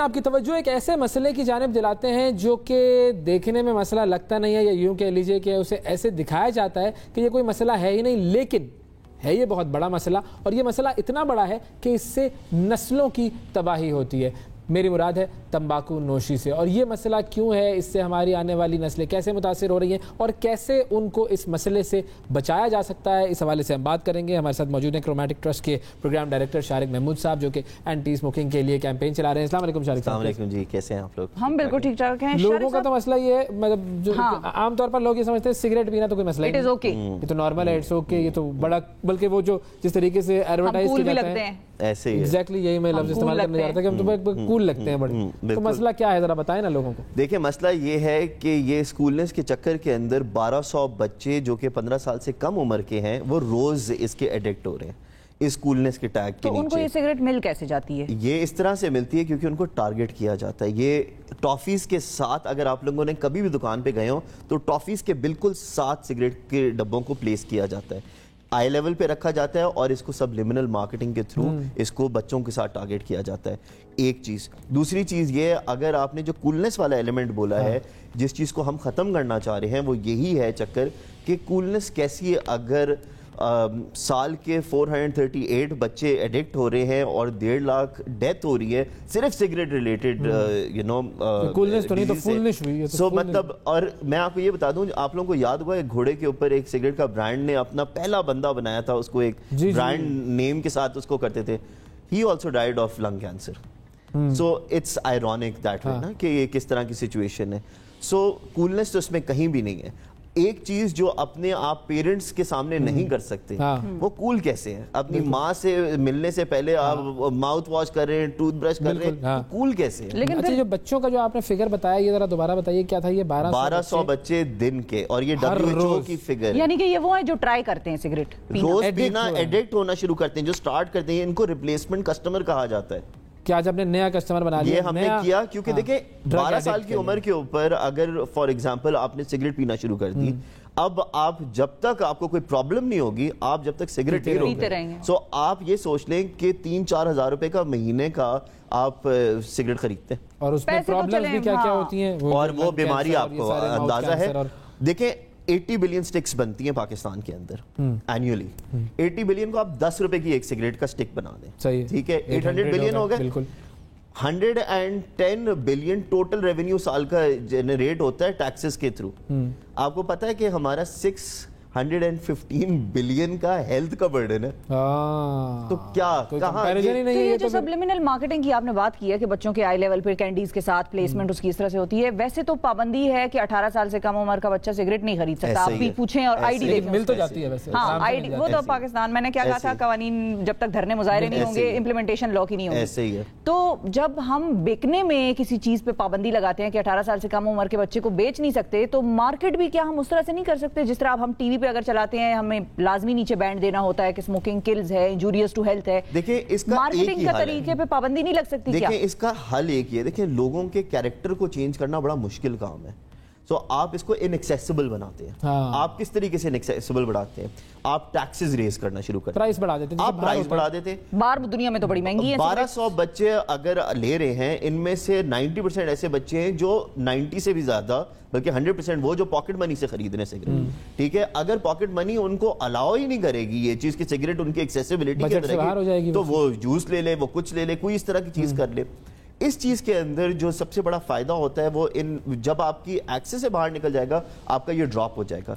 آپ کی توجہ ایک ایسے مسئلے کی جانب دلاتے ہیں جو کہ دیکھنے میں مسئلہ لگتا نہیں ہے، یا یوں کہہ لیجئے کہ اسے ایسے دکھایا جاتا ہے کہ یہ کوئی مسئلہ ہے ہی نہیں، لیکن ہے یہ بہت بڑا مسئلہ، اور یہ مسئلہ اتنا بڑا ہے کہ اس سے نسلوں کی تباہی ہوتی ہے۔ میری مراد ہے تمباکو نوشی سے، اور یہ مسئلہ کیوں ہے، اس سے ہماری آنے والی نسلیں کیسے متاثر ہو رہی ہیں اور کیسے ان کو اس مسئلے سے بچایا جا سکتا ہے، اس حوالے سے ہم بات کریں گے۔ ہمارے ساتھ موجود ہیں کرومیٹک ٹرسٹ کے پروگرام ڈائریکٹر شارق محمود صاحب، جو کہ اینٹی اسموکنگ کے لیے کیمپین چلا رہے ہیں۔ السلام علیکم شارق صاحب۔ السلام علیکم جی، کیسے ہیں آپ لوگ؟ ہم بالکل ٹھیک ٹھاک ہیں۔ لوگوں کا تو مسئلہ یہ ہے، مطلب جو عام طور پر لوگ یہ سمجھتے ہیں سگریٹ پینا تو کوئی مسئلہ نہیں، یہ تو نارمل ہے، اٹس اوکے، یہ تو بڑا، بلکہ وہ جو جس طریقے سے ایڈورٹائز کیا جاتا ہے ایسے ہی ایگزیکٹلی یہی میں لفظ استعمال کرنے جا رہا تھا کہ ہم تو کول لگتے ہیں بڑے۔ تو مسئلہ کیا ہے ذرا بتائیں نا لوگوں کو۔ دیکھیں، مسئلہ یہ ہے کہ یہ اسکولنس کے چکر کے اندر 1200 بچے جو کہ 15 سال سے کم عمر کے ہیں وہ روز اس کے ایڈکٹ ہو رہے ہیں اس اسکولنس کے ٹیگ کے نیچے۔ تو ان کو یہ سگریٹ مل کیسے جاتی ہے؟ یہ اس طرح سے ملتی ہے کیونکہ ان کو ٹارگٹ کیا جاتا ہے۔ یہ ٹافیز کے ساتھ، اگر آپ لوگوں نے کبھی بھی دکان پہ گئے ہوں تو ٹافیز کے بالکل ساتھ سگریٹ کے ڈبوں کو پلیس کیا جاتا ہے، آئی لیول پہ رکھا جاتا ہے، اور اس کو سب لیمنل مارکیٹنگ کے تھرو اس کو بچوں کے ساتھ ٹارگٹ کیا جاتا ہے۔ ایک چیز، دوسری چیز یہ، اگر آپ نے جو کولنس والا ایلیمنٹ بولا ہے، جس چیز کو ہم ختم کرنا چاہ رہے ہیں وہ یہی ہے چکر کہ کولنس کیسی ہے۔ اگر سال کے 438 بچے ایڈکٹ ہو رہے ہیں اور 1.5 لاکھ ڈیتھ ہو رہی ہے صرف سگریٹ ریلیٹڈ کولنس تو نہیں تو فولنس ہوئی ہے، سو مطلب، اور میں آپ کو یہ بتا دوں، آپ لوگوں کو یاد ہوا ایک گھوڑے کے اوپر ایک سگریٹ کا برانڈ نے اپنا پہلا بندہ بنایا تھا، اس کو ایک برانڈ نیم کے ساتھ اس کو کرتے تھے، he also died of lung cancer. So it's ironic that way نا کہ یہ کس طرح کی سچویشن ہے۔ سو کولنس تو اس میں کہیں بھی نہیں ہے۔ ایک چیز جو اپنے آپ پیرنٹس کے سامنے نہیں کر سکتے، وہ کول کیسے ہیں؟ اپنی ماں سے ملنے سے پہلے آپ ماؤتھ واش کر رہے ہیں، ٹوتھ برش کر رہے ہیں، کول کیسے ہیں؟ لیکن اچھا، جو بچوں کا جو آپ نے فگر بتایا، یہ ذرا دوبارہ بتائیے کیا تھا یہ؟ 1200 بچے دن کے، اور یہ WHO کی فگر، یعنی کہ یہ وہ ہیں جو ٹرائی کرتے ہیں سگریٹ روز پینا، ایڈکٹ ہونا شروع کرتے ہیں، جو سٹارٹ کرتے ہیں، ان کو ریپلیسمنٹ کسٹمر کہا جاتا ہے۔ کہ آج ہم نے نیا کسٹمر بنا لیا، یہ ہم نے کیا کیونکہ دیکھیں 12 سال کی عمر کے اوپر اگر فار ایگزامپل آپ نے سگریٹ پینا شروع کر دی، اب آپ جب تک آپ کو کوئی پرابلم نہیں ہوگی، آپ جب تک سگریٹ پیتے رہیں گے، سو آپ یہ سوچ لیں کہ 3-4 ہزار روپے کا مہینے کا آپ سگریٹ خریدتے ہیں، اور اس میں پرابلمز بھی کیا کیا ہوتی ہیں، اور وہ بیماری آپ کو اندازہ ہے۔ دیکھیں 80 بلین سٹکس بنتی ہیں پاکستان کے اندر اینیولی، 80 بلین کو آپ 10 روپے کی ایک سگریٹ کا سٹک بنا دیں، ٹھیک ہے، 800 بلین ہو گئے، 110 بلین ٹوٹل ریونیو سال کا جنریٹ ہوتا ہے ٹیکسز کے تھرو۔ آپ کو پتا ہے کہ ہمارا 615 بلین کا ہیلتھ کا برڈن ہے، تو کیا کہاں یہ جو سبلیمنل مارکیٹنگ کی آپ نے بات کی ہے کہ بچوں کے آئی لیول پر کینڈیز کے ساتھ پلیسمنٹ اس کی اس طرح سے ہوتی ہے، ویسے تو پابندی ہے کہ 18 سال سے کم عمر کا بچہ سگریٹ نہیں خرید سکتا، آپ بھی پوچھیں اور آئی ڈی دیکھیں، مل تو جاتی ہے ویسے، ہاں آئی ڈی، وہ تو پاکستان میں نے کیا کہا تھا، قوانین جب تک دھرنے مظاہرے نہیں ہوں گے، امپلیمنٹیشن لا کی نہیں ہوگی۔ تو جب ہم بیکنے میں کسی چیز پہ پابندی لگاتے ہیں کہ 18 سال سے کم عمر کے بچے کو بیچ نہیں سکتے، تو مارکیٹ بھی کیا ہم اس طرح سے نہیں کر سکتے جس طرح ہم ٹی وی پہ اگر چلاتے ہیں ہمیں لازمی نیچے بینڈ دینا ہوتا ہے کہ اسموکنگ کلز ہے، انجوریس ٹو ہیلتھ ہے، دیکھیں اس کا مارکیٹنگ کا طریقے پہ پابندی نہیں لگ سکتی کیا؟ دیکھیں اس کا حل ایک ہی ہے، دیکھیں لوگوں کے کیریکٹر کو چینج کرنا بڑا مشکل کام ہے، تو آپ اس کو انیکسیسیبل بناتے ہیں۔ آپ کس طریقے سے انیکسیسیبل بڑھاتے ہیں؟ آپ ٹیکسز ریز کرنا شروع کرتے ہیں، پرائس بڑھا دیتے ہیں، آپ پرائس بڑھا دیتے ہیں۔ باہر دنیا میں تو بڑی مہنگی ہے، 1200 بچے اگر لے رہے ہیں، ان میں سے 90% ایسے بچے ہیں جو 90 سے بھی زیادہ، بلکہ 100% وہ جو پاکٹ منی سے خرید رہے ہیں سگریٹ، ٹھیک ہے، اگر پاکٹ منی ان کو الاؤ ہی نہیں کرے گی یہ چیز کہ سگریٹ ان کی ایکسیسیبلٹی کے اندر رہے گی، تو وہ جوس لے لے، وہ کچھ لے لے، کوئی اس طرح کی چیز کر لے۔ اس چیز کے اندر جو سب سے بڑا فائدہ ہوتا ہے وہ جب آپ کی ایکسس سے باہر نکل جائے گا، آپ کا یہ ڈراپ ہو جائے گا۔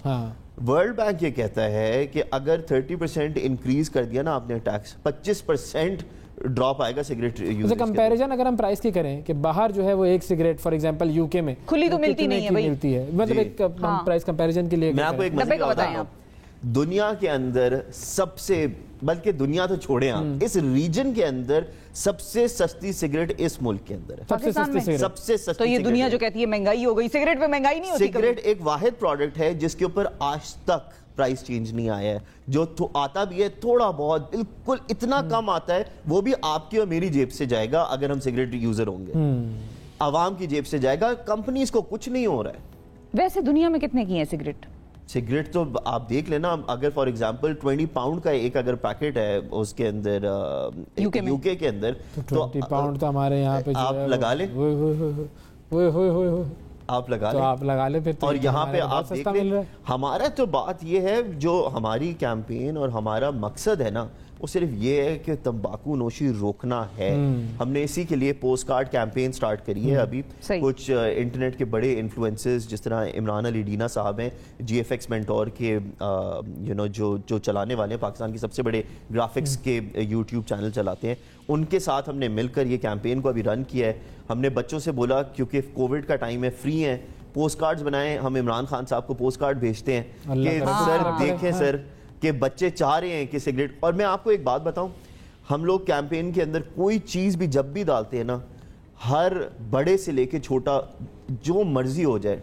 ورلڈ بینک یہ کہتا ہے کہ اگر 30% انکریز کر دیا نا آپ نے ٹیکس، 25% ڈراپ آئے گا سگریٹ یوز۔ کمپیریزن اگر ہم پرائس کی کریں کہ باہر جو ہے وہ ایک سگریٹ فار ایگزامپل یو کے میں کھلی تو ملتی نہیں ہے بھائی، ملتی ہے، مطلب ایک پرائس کمپیریزن کے لیے میں آپ کو ایک مسئلہ بتاتا ہوں، دنیا کے اندر سب سے، بلکہ دنیا تو چھوڑیں آپ، اس ریجن کے اندر سب سے سستی سگریٹ اس ملک کے اندر ہے، سب سے سستی۔ تو یہ دنیا جو کہتی ہے مہنگائی ہو گئی، سگریٹ پہ مہنگائی نہیں ہوتی؟ سگریٹ ایک واحد پروڈکٹ ہے جس کے اوپر آج تک پرائس چینج نہیں آیا ہے، جو آتا بھی ہے تھوڑا بہت، بالکل اتنا کم آتا ہے، وہ بھی آپ کی اور میری جیب سے جائے گا اگر ہم سگریٹ یوزر ہوں گے، عوام کی جیب سے جائے گا، کمپنیز کو کچھ نہیں ہو رہا ہے۔ ویسے دنیا میں کتنے کی ہیں سگریٹ؟ سگریٹ تو آپ دیکھ لینا, اگر فار ایگزامپل 20 پاؤنڈ کا ایک اگر پیکٹ ہے اس کے اندر یوکے کے اندر, تو 20 پاؤنڈ تو ہمارے یہاں پہ آپ لگا لیں, آپ لگا لیں پھر, اور یہاں پہ آپ دیکھ لیں. ہمارا تو بات یہ ہے, جو ہماری کیمپین اور ہمارا مقصد ہے نا, وہ صرف یہ ہے کہ تمباکو نوشی روکنا ہے. ہم نے اسی کے لیے پوسٹ کارڈ کیمپین سٹارٹ کری ہے. ابھی کچھ انٹرنیٹ کے بڑے انفلوئنسرز جس طرح عمران علی ڈینا صاحب ہیں, جی ایف ایکس مینٹور کے جو چلانے والے ہیں, پاکستان کے سب سے بڑے گرافکس کے یوٹیوب چینل چلاتے ہیں, ان کے ساتھ ہم نے مل کر یہ کیمپین کو ابھی رن کیا ہے. ہم نے بچوں سے بولا کیونکہ کووڈ کا ٹائم ہے, فری ہیں, پوسٹ کارڈز بنائیں. ہم عمران خان صاحب کو پوسٹ کارڈ بھیجتے ہیں کہ سر دیکھیں سر کہ بچے چاہ رہے ہیں کہ سگریٹ. اور میں آپ کو ایک بات بتاؤں, ہم لوگ کیمپین کے اندر کوئی چیز بھی جب بھی ڈالتے ہیں نا, ہر بڑے سے لے کے چھوٹا جو مرضی ہو جائے,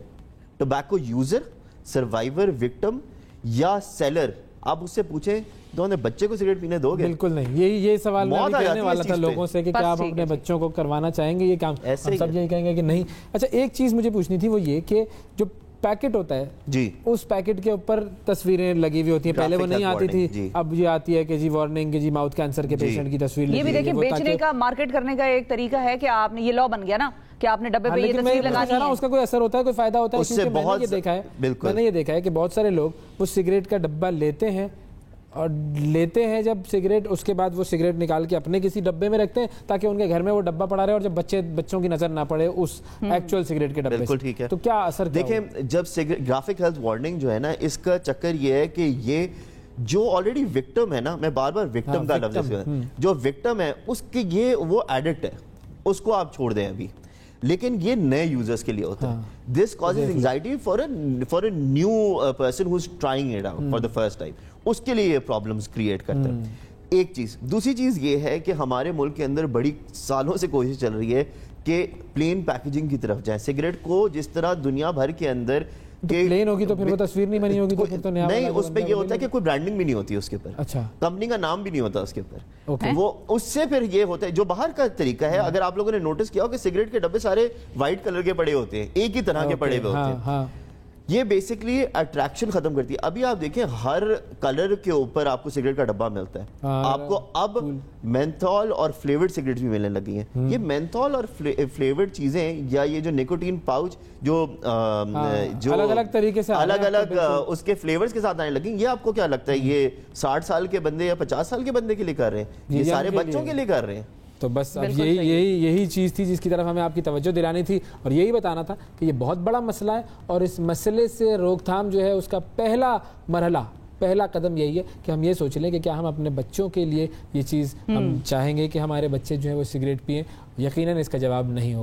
ٹوبیکو یوزر, سروائیور, وکٹم یا سیلر, آپ اس سے پوچھیں تو انہیں بچے کو سگریٹ پینے دو گے؟ بالکل نہیں. یہ سوال میں بھی کہنے والا تھا لوگوں سے کہ کیا آپ اپنے بچوں کو کروانا چاہیں گے یہ کام؟ ہم سب یہی کہیں گے کہ نہیں. اچھا, ایک چیز مجھے پوچھنی تھی, وہ یہ کہ جو پیکٹ ہوتا ہے جی, اس پیکٹ کے اوپر تصویریں لگی ہوئی ہوتی ہیں. پہلے وہ نہیں آتی تھی, اب یہ آتی ہے کہ جی وارننگ, کہ جی ماؤتھ کینسر کے پیشنٹ کی تصویر. یہ بھی دیکھیں بیچنے کا, مارکیٹ کرنے کا ایک طریقہ ہے کہ آپ نے, یہ لا بن گیا نا کہ آپ نے ڈبے پہ یہ تصویر لگانی ہے. اس کا کوئی اثر ہوتا ہے, کوئی فائدہ ہوتا ہے؟ کیونکہ میں نے یہ دیکھا ہے کہ بہت سارے لوگ وہ سگریٹ کا ڈبہ لیتے ہیں, اور لیتے ہیں جب سگریٹ, اس کے بعد وہ سگریٹ نکال کے اپنے کسی ڈبے میں رکھتے ہیں تاکہ ان کے گھر میں وہ ڈبہ پڑا رہے اور جب بچوں کی نظر نہ پڑے اس ایکچوئل سگریٹ کے ڈبے. بالکل ٹھیک ہے. تو کیا اثر دیکھیں, جب گرافک ہیلتھ وارننگ جو ہے نا, اس کا چکر یہ ہے کہ یہ جو آلریڈی وکٹم ہے نا, میں بار بار وکٹم کا لفظ, جو وکٹم ہے اس کے یہ وہ ایڈکٹ ہے, اس کو آپ چھوڑ دیں ابھی, لیکن یہ نئے یوزرز کے لیے ہوتا ہے. This causes anxiety for a new person who is trying it out for the first time, اس کے لیے یہ پرابلمز کریٹ کرتا ہے. ایک چیز. دوسری چیز یہ ہے کہ ہمارے ملک کے اندر بڑی سالوں سے کوشش چل رہی ہے کہ پلین پیکیجنگ کی طرف جائیں. سگریٹ کو جس طرح دنیا بھر کے اندر پلین ہوگی تو پھر وہ تصویر نہیں بنی ہوگی, تو پھر تو نہیں, اس پہ یہ ہوتا ہے کہ کوئی برانڈنگ بھی نہیں ہوتی اس کے اوپر, اچھا, کمپنی کا نام بھی نہیں ہوتا اس کے اوپر. وہ اس سے پھر یہ ہوتا ہے, جو باہر کا طریقہ ہے, اگر آپ لوگوں نے نوٹس کیا ہو کہ سگریٹ کے ڈبے سارے وائٹ کلر کے پڑے ہوتے ہیں, ایک ہی طرح کے پڑے ہوئے ہوتے ہیں. یہ بیسکلی اٹریکشن ختم کرتی ہے. ابھی آپ دیکھیں ہر کلر کے اوپر آپ کو سگریٹ کا ڈبہ ملتا ہے. آپ کو اب مینتھول اور فلیورڈ سگریٹ بھی ملنے لگی ہیں. یہ مینتھول اور فلیورڈ چیزیں یا یہ جو نیکوٹین پاؤچ جو الگ الگ طریقے سے الگ الگ اس کے فلیورز کے ساتھ آنے لگیں, یہ آپ کو کیا لگتا ہے یہ 60 سال کے بندے یا 50 سال کے بندے کے لیے کر رہے ہیں؟ یہ سارے بچوں کے لیے کر رہے ہیں. تو بس اب یہی چیز تھی جس کی طرف ہمیں آپ کی توجہ دلانی تھی, اور یہی بتانا تھا کہ یہ بہت بڑا مسئلہ ہے, اور اس مسئلے سے روک تھام جو ہے اس کا پہلا مرحلہ, پہلا قدم یہی ہے کہ ہم یہ سوچ لیں کہ کیا ہم اپنے بچوں کے لیے یہ چیز ہم چاہیں گے کہ ہمارے بچے جو ہیں وہ سگریٹ پئیں. یقیناً اس کا جواب نہیں ہوگا.